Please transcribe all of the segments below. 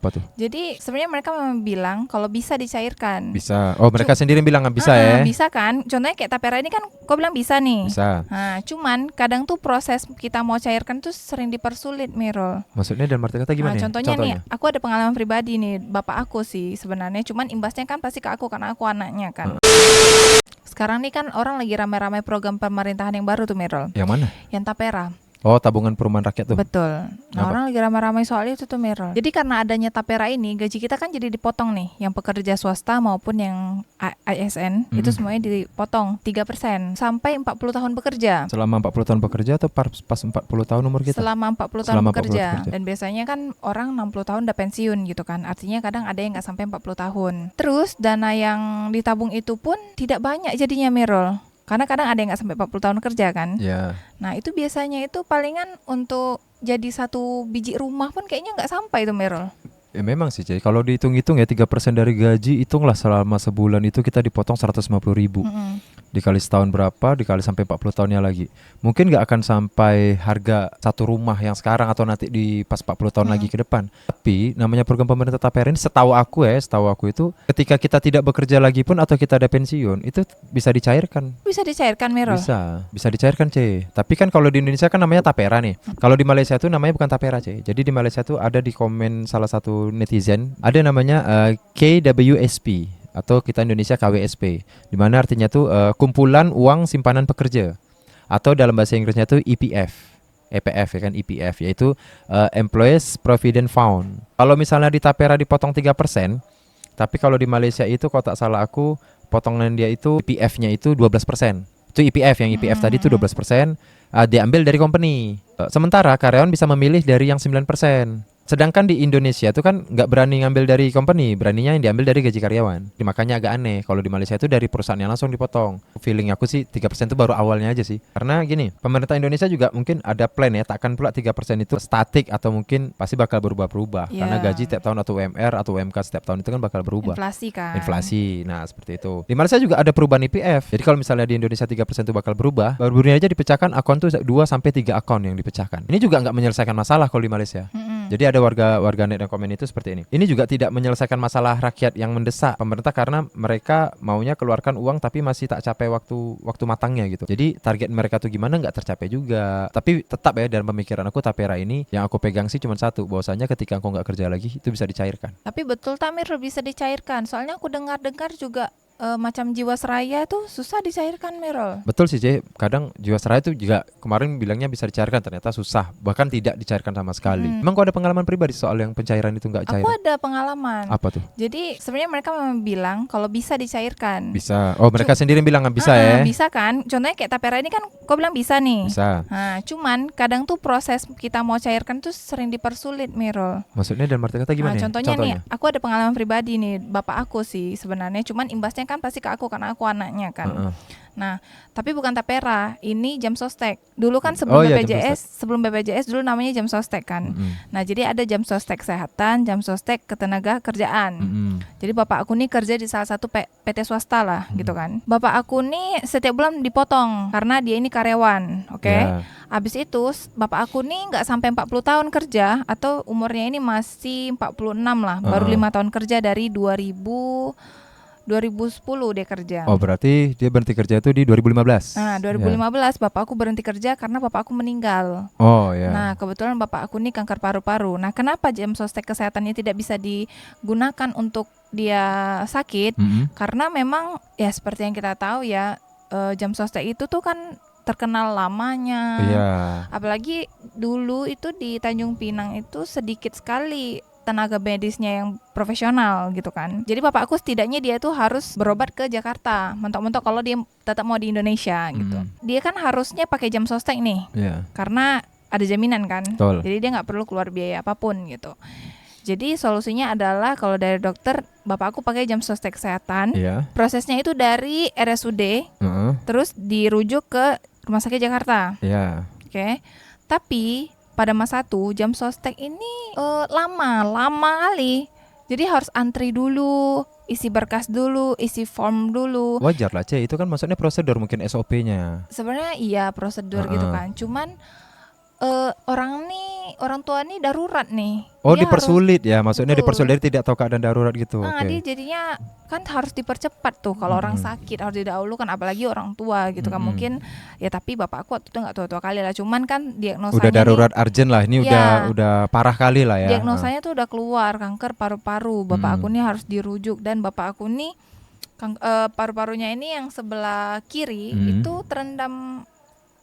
Apa tuh? Jadi sebenarnya mereka memang bilang kalau bisa dicairkan. Bisa. Oh, mereka sendiri bilang nggak bisa ya? Bisa kan? Contohnya kayak tapera ini kan kau bilang bisa nih. Bisa. Nah, cuman kadang tuh proses kita mau cairkan tuh sering dipersulit, Mirul. Maksudnya dalam arti kata gimana? Contohnya nih, aku ada pengalaman pribadi nih, bapak aku sih sebenarnya, cuman imbasnya kan pasti ke aku karena aku anaknya kan. Sekarang nih kan orang lagi ramai-ramai program pemerintahan yang baru tuh, Mirul. Yang mana? Yang tapera. Oh, tabungan perumahan rakyat tuh. Betul. Nah, orang lagi ramai-ramai soal itu tuh, Mirul. Jadi karena adanya tapera ini, gaji kita kan jadi dipotong nih, yang pekerja swasta maupun yang ASN, itu semuanya dipotong 3% sampai 40 tahun bekerja. Selama 40 tahun bekerja atau pas 40 tahun umur kita? Selama 40 tahun bekerja. Dan biasanya kan orang 60 tahun udah pensiun gitu kan. Artinya kadang ada yang nggak sampai 40 tahun. Terus dana yang ditabung itu pun tidak banyak jadinya, Mirul. Karena kadang ada yang nggak sampai 40 tahun kerja kan. Yeah. Nah itu biasanya itu palingan untuk jadi satu biji rumah pun kayaknya nggak sampai tuh, Merol. Ya memang sih, jadi kalau dihitung-hitung ya 3% dari gaji, hitunglah selama sebulan itu kita dipotong 150.000. Dikali setahun berapa, dikali sampai 40 tahunnya lagi. Mungkin gak akan sampai harga satu rumah yang sekarang atau nanti di pas 40 tahun lagi ke depan. Tapi namanya program pemerintah tapera ini setahu aku itu ketika kita tidak bekerja lagi pun atau kita ada pensiun, itu bisa dicairkan. Bisa dicairkan, Merol? Bisa dicairkan, C. Tapi kan kalau di Indonesia kan namanya tapera nih. Kalau di Malaysia itu namanya bukan tapera, C. Jadi di Malaysia itu ada di komen salah satu netizen, ada namanya KWSP atau kita Indonesia KWSP, di mana artinya tuh kumpulan uang simpanan pekerja, atau dalam bahasa Inggrisnya tuh EPF ya kan, EPF yaitu Employees Provident Fund. Kalau misalnya di tapera dipotong 3%, tapi kalau di Malaysia itu kalau tak salah aku potongan dia itu EPF-nya itu 12%. Itu EPF, yang EPF tadi itu 12% diambil dari company. Sementara karyawan bisa memilih dari yang 9%. Sedangkan di Indonesia itu kan nggak berani ngambil dari company, beraninya yang diambil dari gaji karyawan. Makanya agak aneh kalau di Malaysia itu dari perusahaannya langsung dipotong. Feeling aku sih 3% itu baru awalnya aja sih. Karena gini, pemerintah Indonesia juga mungkin ada plan ya, takkan pula 3% itu statik atau mungkin pasti bakal berubah-berubah. Karena gaji tiap tahun atau UMR atau UMK setiap tahun itu kan bakal berubah. Inflasi kan. Inflasi, nah seperti itu. Di Malaysia juga ada perubahan IPF. Jadi kalau misalnya di Indonesia 3% itu bakal berubah, baru-baru aja dipecahkan akun tuh 2-3 akun yang dipecahkan. Ini juga nggak menyelesaikan masalah kalau di Malaysia. Jadi ada warganet yang komen itu seperti ini. Ini juga tidak menyelesaikan masalah rakyat yang mendesak pemerintah karena mereka maunya keluarkan uang tapi masih tak capai waktu matangnya gitu. Jadi target mereka tuh gimana nggak tercapai juga. Tapi tetap ya dalam pemikiran aku tapera ini yang aku pegang sih cuma satu, bahwasanya ketika aku nggak kerja lagi itu bisa dicairkan. Tapi betul Tamir bisa dicairkan. Soalnya aku dengar juga macam Jiwasraya tuh susah dicairkan, Merol. Betul sih, C. Kadang Jiwasraya itu juga kemarin bilangnya bisa dicairkan, ternyata susah, bahkan tidak dicairkan sama sekali. Emang kau ada pengalaman pribadi soal yang pencairan itu nggak cair? Aku ada pengalaman. Apa tuh? Jadi sebenarnya mereka memang bilang kalau bisa dicairkan. Bisa. Oh, mereka sendiri bilang nggak bisa ya? Bisa kan? Contohnya kayak tapera ini kan kau bilang bisa nih. Bisa. Nah, cuman kadang tuh proses kita mau cairkan tuh sering dipersulit, Merol. Maksudnya dalam arti kata gimana? Contohnya nih, aku ada pengalaman pribadi nih, bapak aku sih sebenarnya, cuman imbasnya kan pasti ke aku karena aku anaknya kan. Nah, tapi bukan tapera, ini jam sostek. Dulu kan sebelum BPJS dulu namanya jam sostek kan. Nah, jadi ada jam sostek kesehatan, jam sostek ketenaga kerjaan. Jadi bapak aku nih kerja di salah satu PT swasta lah gitu kan. Bapak aku nih setiap bulan dipotong karena dia ini karyawan, oke? Habis itu bapak aku nih nggak sampai 40 tahun kerja, atau umurnya ini masih 46 lah, baru 5 tahun kerja dari 2010 dia kerja. Oh, berarti dia berhenti kerja itu di 2015. Nah, 2015 bapak aku berhenti kerja karena bapak aku meninggal. Oh ya. Nah, kebetulan bapak aku nih kanker paru-paru. Nah, kenapa jam sostek kesehatannya tidak bisa digunakan untuk dia sakit? Karena memang ya seperti yang kita tahu ya, jam sostek itu tuh kan terkenal lamanya. Apalagi dulu itu di Tanjung Pinang itu sedikit sekali tenaga medisnya yang profesional gitu kan. Jadi bapak aku setidaknya dia tuh harus berobat ke Jakarta, mentok-mentok kalau dia tetap mau di Indonesia gitu. Dia kan harusnya pakai jam sostek nih, karena ada jaminan kan. Jadi dia nggak perlu keluar biaya apapun gitu. Jadi solusinya adalah kalau dari dokter, bapak aku pakai jam sostek kesehatan. Prosesnya itu dari RSUD, terus dirujuk ke Rumah Sakit Jakarta. Oke. Tapi pada masa itu jam sostek ini lama kali. Jadi harus antri dulu, isi berkas dulu, isi form dulu. Wajar lah, C. Itu kan maksudnya prosedur, mungkin SOP-nya. Sebenarnya iya prosedur gitu kan. Cuman orang nih nih orang tua nih darurat nih. Oh, Dia dipersulit ya, maksudnya Betul. dipersulit, dari tidak tahu keadaan darurat gitu. Nah, Oke. dia jadinya kan harus dipercepat tuh kalau orang sakit harus didahulukan, apalagi orang tua gitu kan. Mungkin ya, tapi bapakku waktu itu nggak tua-tua kali lah, cuman kan diagnosanya Udah darurat urgent lah, ini Iya. udah parah kali lah ya. diagnosanya tuh udah keluar kanker paru-paru. Bapak aku nih harus dirujuk, dan bapak aku nih paru-parunya ini yang sebelah kiri itu terendam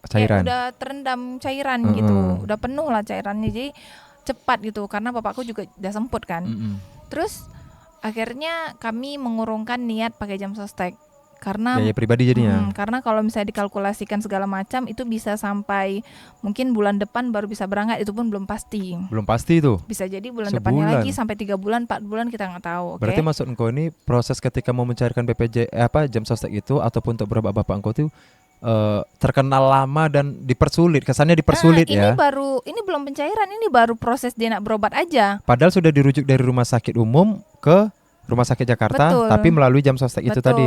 Cairan. udah terendam cairan gitu, udah penuh lah cairannya, jadi cepat gitu karena bapakku juga udah semput kan. Terus akhirnya kami mengurungkan niat pakai jam sostek karena Biaya pribadi jadinya. karena kalau misalnya dikalkulasikan segala macam itu bisa sampai mungkin bulan depan baru bisa berangkat, itu pun belum pasti. Belum pasti tuh. Bisa jadi bulan Sebulan. depannya lagi sampai 3 bulan, 4 bulan kita nggak tahu. Berarti maksud engkau ini proses ketika mau mencairkan jam sostek itu ataupun untuk berobat bapak engkau tuh terkenal lama dan dipersulit, kesannya dipersulit ya. Ini belum pencairan, ini baru proses dia nak berobat aja. Padahal sudah dirujuk dari rumah sakit umum ke rumah sakit Jakarta. Betul. Tapi melalui jam sostek itu Betul. tadi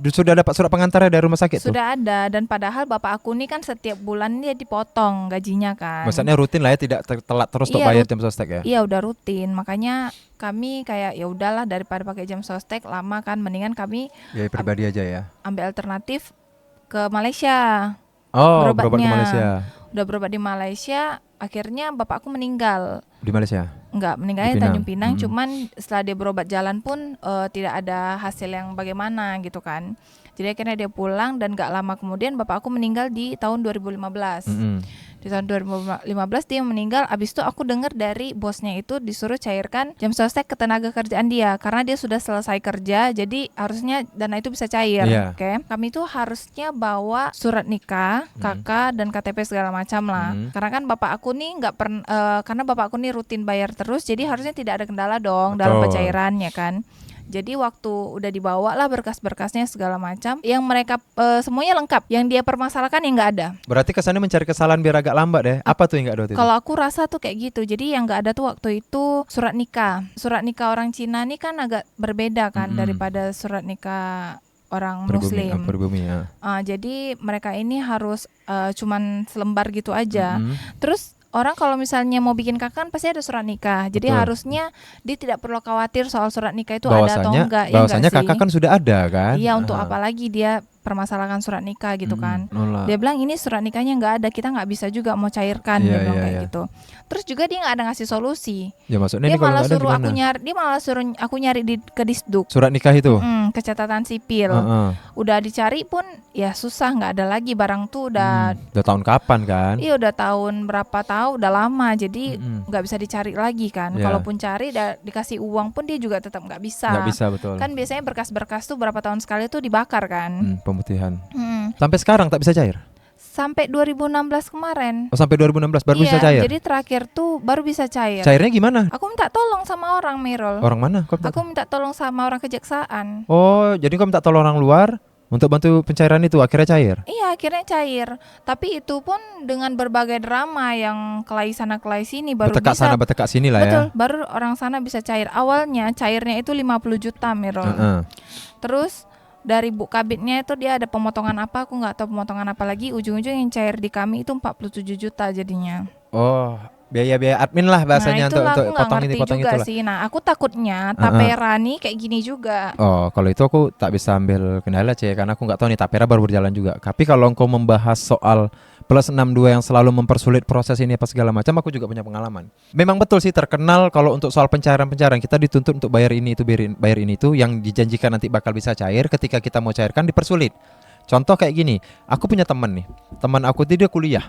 sudah dapat surat pengantarnya dari rumah sakit tuh. Sudah ada, dan padahal bapak aku nih kan setiap bulan dia dipotong gajinya kan. Maksudnya rutin lah ya, tidak telat terus untuk bayar jam sostek ya. Iya, udah rutin. Makanya kami kayak ya udahlah, daripada pakai jam sostek lama kan, mendingan kami Biaya pribadi aja ya. ambil alternatif ke Malaysia. Oh, berobat ke Berobatnya. Malaysia. Udah berobat di Malaysia, akhirnya bapakku meninggal. Di Malaysia. Enggak, meninggalnya Di di Tanjung Pinang. Pinang. Cuman setelah dia berobat jalan pun tidak ada hasil yang bagaimana gitu kan. Jadi akhirnya dia pulang, dan gak lama kemudian bapakku meninggal di tahun 2015. Di tahun 2015 dia meninggal. Abis itu aku dengar dari bosnya itu disuruh cairkan jam sostek ke tenaga kerjaan dia karena dia sudah selesai kerja, jadi harusnya dana itu bisa cair. Iya. Oke. Kami itu harusnya bawa surat nikah, KK dan KTP segala macam lah. Karena kan bapak aku nih nggak pernah, karena bapak aku nih rutin bayar terus, jadi harusnya tidak ada kendala dong dalam Betul. pencairannya kan. Jadi waktu udah dibawa lah berkas-berkasnya segala macam, yang mereka semuanya lengkap, yang dia permasalahkan yang nggak ada. Berarti kesannya mencari kesalahan biar agak lambat deh. Apa tuh yang nggak ada waktu itu? Kalau aku rasa tuh kayak gitu. Jadi yang nggak ada tuh waktu itu surat nikah. Surat nikah orang Cina nih kan agak berbeda kan daripada surat nikah orang Muslim. Pribumi ya. Jadi mereka ini harus cuman selembar gitu aja. Terus orang kalau misalnya mau bikin KK kan pasti ada surat nikah. Jadi Betul. harusnya dia tidak perlu khawatir soal surat nikah itu ada atau enggak. Bahwasanya enggak kakak sih? kan sudah ada kan? Iya, untuk apa lagi dia permasalahan surat nikah gitu kan. Nolak. Dia bilang ini surat nikahnya nggak ada, kita nggak bisa juga mau cairkan. Iya, Dia bilang iya, kayak iya. gitu. Terus juga dia nggak ada ngasih solusi. Ya maksudnya Dia ini kalau malah nggak ada suruh aku gimana? nyari, dia malah suruh aku nyari ke Disduk. Surat nikah itu. Kecatatan sipil. Udah dicari pun ya susah, nggak ada lagi, barang tuh udah Udah tahun kapan kan? iya udah tahun berapa tahu, udah lama, jadi nggak bisa dicari lagi kan. Iya. Kalaupun cari dikasih uang pun dia juga tetap nggak bisa. Nggak bisa, betul. Kan biasanya berkas-berkas tuh berapa tahun sekali tuh dibakar kan. Pemutihan. Hmm. Sampai sekarang tak bisa cair? Sampai 2016 kemarin. Oh, sampai 2016 baru Iya, bisa cair? jadi terakhir tuh baru bisa cair. Cairnya gimana? Aku minta tolong sama orang, Mirul. Orang mana? Kok minta- Aku minta tolong sama orang kejaksaan. Oh, jadi kau minta tolong orang luar untuk bantu pencairan itu, akhirnya cair? Iya, akhirnya cair. Tapi itu pun dengan berbagai drama yang kelai sana kelai sini baru Bertekak bisa. sana bertekak sini lah Betul, ya. baru orang sana bisa cair. Awalnya cairnya itu 50 juta, Mirul. Terus dari Bu Kabitnya itu dia ada pemotongan apa, aku nggak tahu pemotongan apa lagi. Ujung-ujung yang cair di kami itu 47 juta jadinya. Oh, biaya-biaya admin lah bahasanya untuk itulah aku nggak potong ini ngerti potong juga itulah. sih. Nah, aku takutnya Tapera nih kayak gini juga. Oh, kalau itu aku tak bisa ambil kendala C, karena aku nggak tahu nih Tapera baru berjalan juga. Tapi kalau engkau membahas soal plus 62 yang selalu mempersulit proses ini apa segala macam, aku juga punya pengalaman. Memang betul sih terkenal kalau untuk soal pencairan kita dituntut untuk bayar ini itu bayar ini itu yang dijanjikan nanti bakal bisa cair, ketika kita mau cairkan dipersulit. Contoh kayak gini, aku punya teman nih. Teman aku dia kuliah.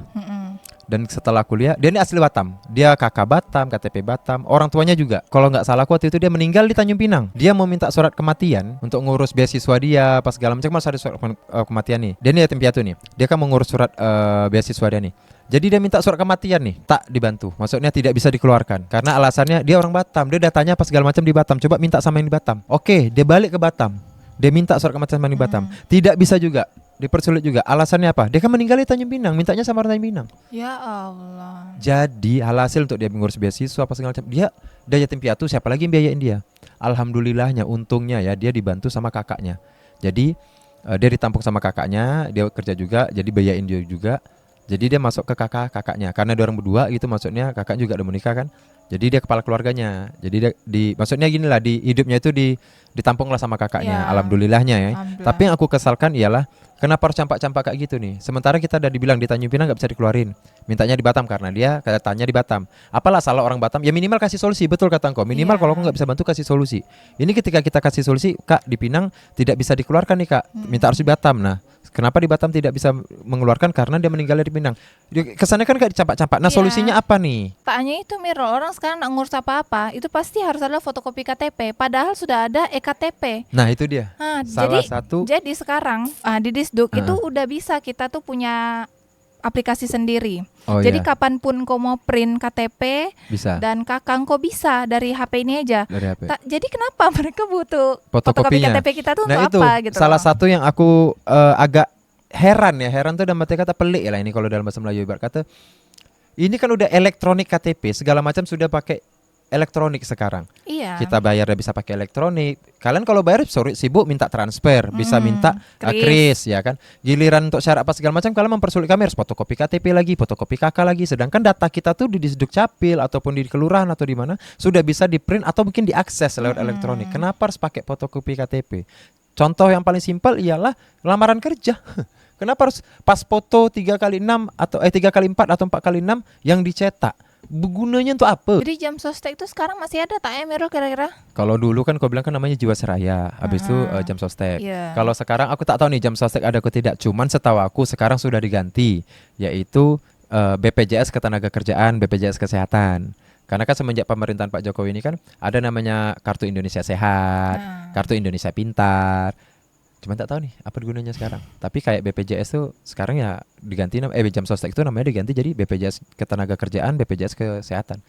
Dan setelah kuliah, dia ini asli Batam. Dia kakak Batam, KTP Batam. Orang tuanya juga. Kalau nggak salah waktu itu dia meninggal di Tanjung Pinang. Dia mau minta surat kematian untuk ngurus beasiswa dia, pas segala macam harus ada surat kematian nih. Dia ini yatim piatu nih. Dia kan mengurus surat beasiswa dia nih. Jadi dia minta surat kematian nih, tak dibantu. Maksudnya tidak bisa dikeluarkan karena alasannya dia orang Batam. Dia datanya pas segala macam di Batam. Coba minta sama yang di Batam. Oke, dia balik ke Batam. Dia minta surat kematian sama yang di Batam. Tidak bisa juga. Dipersulit juga. Alasannya apa? Dia kan meninggal di Tanjung Pinang, mintanya sama orang Tanjung Pinang. Ya Allah. Jadi hasil untuk dia mengurus beasiswa apa segala macam, dia yatim piatu, siapa lagi yang biayain dia? Alhamdulillahnya, untungnya ya dia dibantu sama kakaknya. Jadi dia ditampung sama kakaknya, dia kerja juga, jadi biayain dia juga. Jadi dia masuk ke kakaknya. Karena dia orang berdua gitu, maksudnya kakak juga udah menikah kan. Jadi dia kepala keluarganya. Jadi dia maksudnya gini lah, di hidupnya itu ditampung lah sama kakaknya. Ya. Alhamdulillahnya ya. Alhamdulillah. Tapi yang aku kesalkan ialah kenapa harus campak-campak kayak gitu nih. Sementara kita udah dibilang di Tanjung Pinang nggak bisa dikeluarin. Mintanya di Batam karena dia katanya di Batam. Apalah salah orang Batam? Ya minimal kasih solusi, betul kata engkau. Minimal Iya. kalau aku nggak bisa bantu kasih solusi. Ini ketika kita kasih solusi, Kak di Pinang tidak bisa dikeluarkan nih Kak. Minta harus di Batam. Nah, kenapa di Batam tidak bisa mengeluarkan? Karena dia meninggalnya di Pinang. Kesannya kan kayak dicampak-campak. Nah, Iya. solusinya apa nih? Tak hanya itu Miro, orang sekarang nggak ngurus apa-apa, itu pasti harus ada fotokopi KTP, padahal sudah ada ektp. Nah, itu dia. Nah, Salah satu jadi sekarang di Disduk itu udah bisa kita tuh punya aplikasi sendiri. Oh, Jadi iya. kapanpun kau mau print KTP Bisa dan kakang kau bisa dari HP ini aja. dari HP. Jadi kenapa mereka butuh fotokopi Fotokopinya. KTP kita tuh Nah, untuk itu apa gitu? salah loh. satu yang aku agak heran ya. Heran tuh dalam arti kata pelik lah ini kalau dalam bahasa Melayu, ibarat kata ini kan udah elektronik KTP, segala macam sudah pakai elektronik sekarang. Iya. Kita bayar udah bisa pakai elektronik. Kalian kalau bayar sorry sibuk minta transfer, bisa minta kris. kris ya kan. Giliran untuk syarat apa segala macam kalian mempersulit, kami harus fotokopi KTP lagi, fotokopi KK lagi. Sedangkan data kita tuh di Disduk Capil ataupun di kelurahan atau di mana sudah bisa di print atau mungkin diakses lewat elektronik. Kenapa harus pakai fotokopi KTP? Contoh yang paling simpel ialah lamaran kerja. Kenapa harus pas foto 3x6 atau 3x4 atau 4x6 yang dicetak? Gunanya untuk apa? Jadi jam sostek itu sekarang masih ada tak ya Miro kira-kira? Kalau dulu kan kau bilang kan namanya Jiwasraya, habis itu jam sostek. Iya. Kalau sekarang aku tak tahu nih jam sostek ada atau tidak. Cuman setahu aku sekarang sudah diganti, yaitu BPJS Ketenagakerjaan, BPJS Kesehatan. Karena kan semenjak pemerintahan Pak Jokowi ini kan ada namanya Kartu Indonesia Sehat, Kartu Indonesia Pintar. Cuman tak tahu nih apa gunanya sekarang. Tapi kayak BPJS tuh sekarang ya diganti jam sostek itu namanya diganti jadi BPJS Ketenagakerjaan, BPJS Kesehatan.